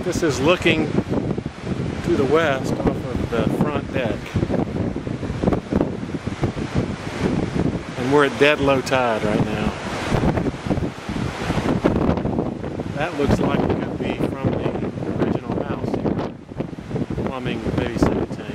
This is looking to the west off of the front deck. And we're at dead low tide right now. That looks like it could be from the original house here. Plumbing babysitting tank.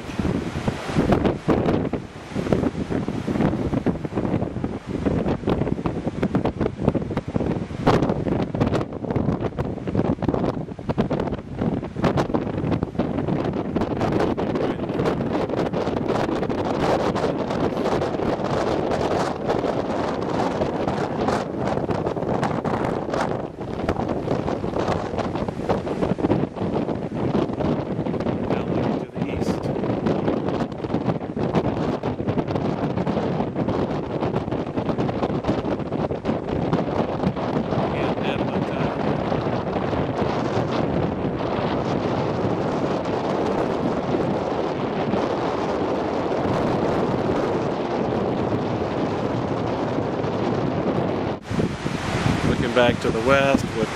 Looking back to the west, what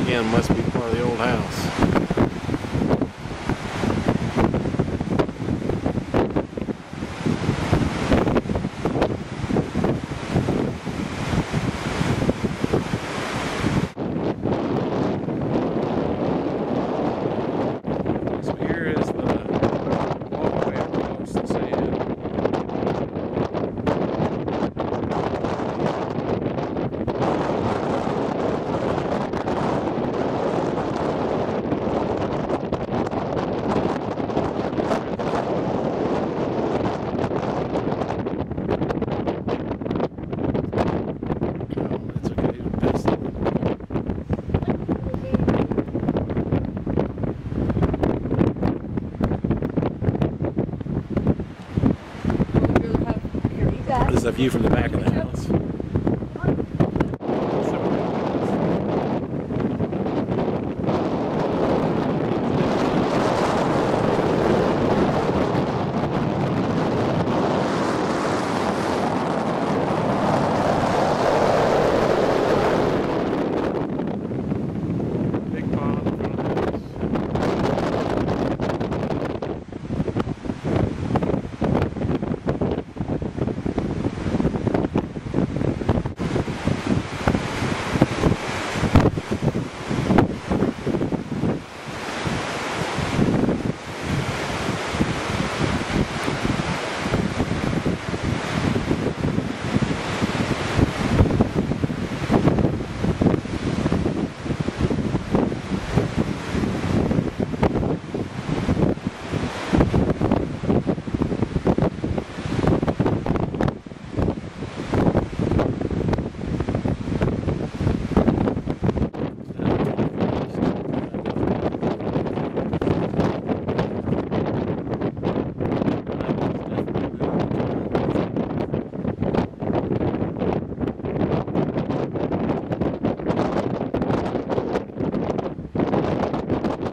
again must be part of the old house. So here is the walkway across the sand. This is a view from the back of the house.